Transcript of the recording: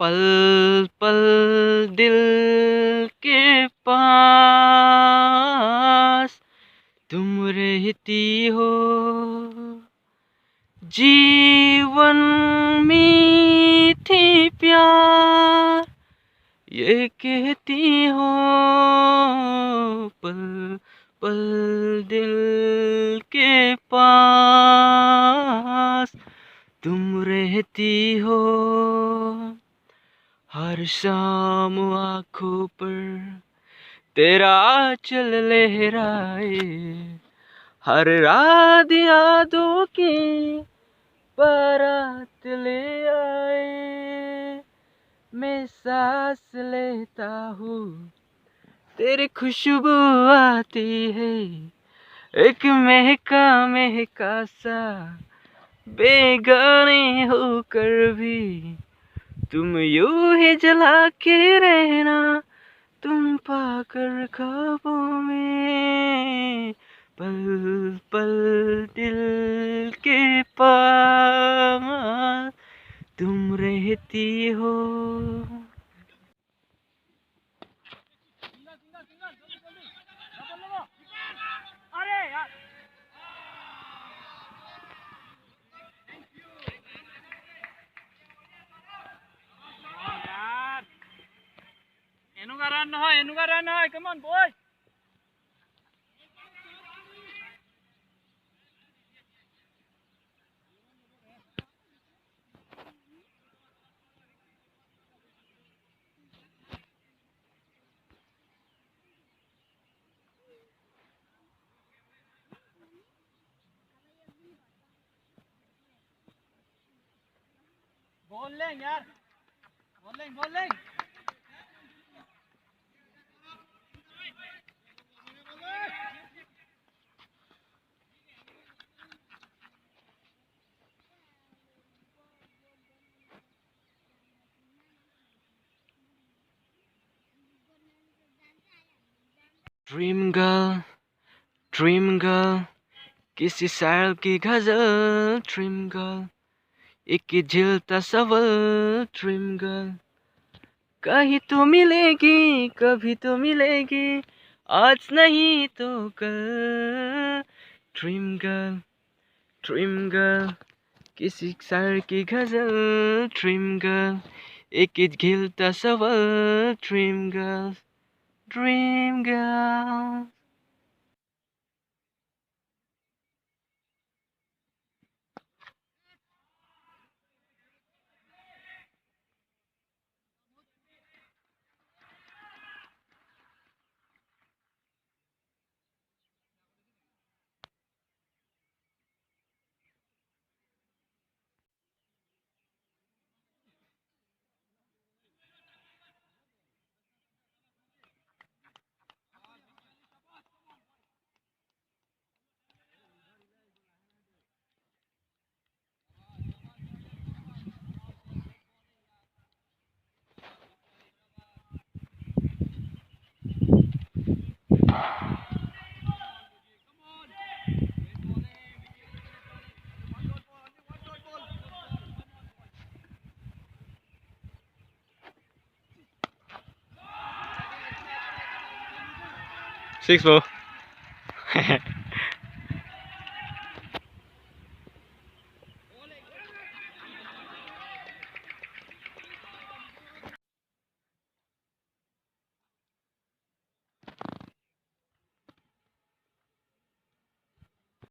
पल पल दिल के पास तुम रहती हो, जीवन मीठी प्यार ये कहती हो। पल पल दिल के पास तुम रहती हो, हर शाम आँखों पर तेरा आंचल लहराए, हर रात यादों की बारात ले आए। मैं सांस लेता हूँ तेरी खुशबू आती है, एक महका महका सा बेगाने होकर भी तुम यूं ही जला के रहना, तुम पाकर ख्वाबों में। पल पल दिल के पास तुम रहती हो। Enuga run hoy, come on boy. Bowling यार, bowling. ड्रीम गर्ल किसी शायर की गजल, ड्रीम गर्ल एक झिलता सवल, ड्रीम गर्ल कहीं तो मिलेगी, कभी तो मिलेगी, आज नहीं तो कल। ड्रीम गर्ल किसी शायर की गजल, ड्रीम गर्ल एक खिलता सवल, ड्रीम गर्ल। Six ball.